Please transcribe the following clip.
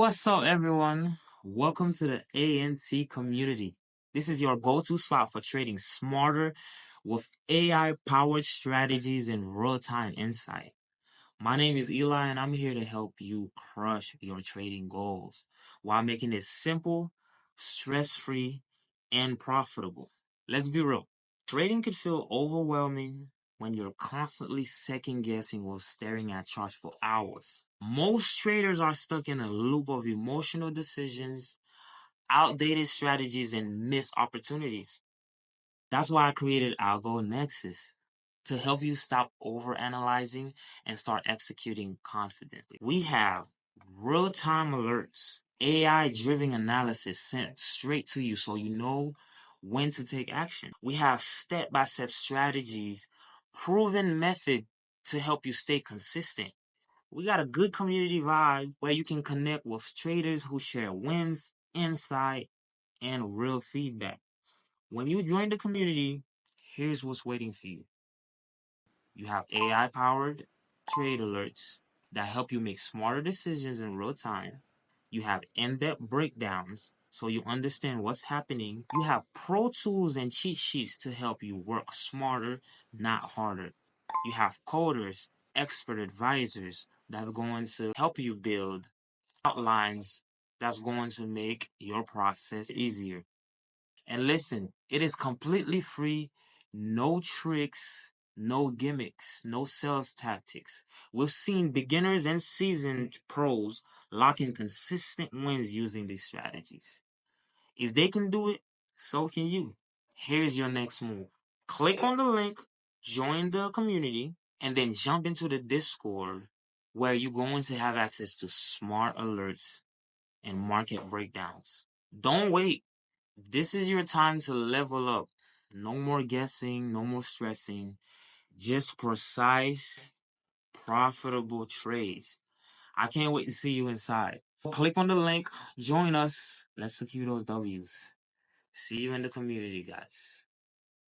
What's up, everyone? Welcome to the ANT community. This is your go to spot for trading smarter with AI powered strategies and real time insight. My name is Eli, and I'm here to help you crush your trading goals while making it simple, stress free, and profitable. Let's be real. Trading could feel overwhelming when you're constantly second guessing while staring at charts for hours. Most traders are stuck in a loop of emotional decisions, outdated strategies, and missed opportunities. That's why I created Algo Nexus to help you stop overanalyzing and start executing confidently. We have real time alerts, AI driven analysis sent straight to you so you know when to take action. We have step by step strategies, proven method to help you stay consistent. We got a good community vibe where you can connect with traders who share wins, insight, and real feedback. When you join the community, here's what's waiting for you. You have AI powered trade alerts that help you make smarter decisions in real time. You have in depth breakdowns so you understand what's happening. You have pro tools and cheat sheets to help you work smarter, not harder. You have coders, expert advisors that are going to help you build outlines that's going to make your process easier. And listen, it is completely free, no tricks, no gimmicks, no sales tactics. We've seen beginners and seasoned pros lock in consistent wins using these strategies. If they can do it, so can you. Here's your next move. Click on the link, join the community, and then jump into the Discord where you're going to have access to smart alerts and market breakdowns. Don't wait. This is your time to level up. No more guessing, no more stressing. Just precise, profitable trades. I can't wait to see you inside. Click on the link, join us. Let's secure those W's. See you in the community, guys.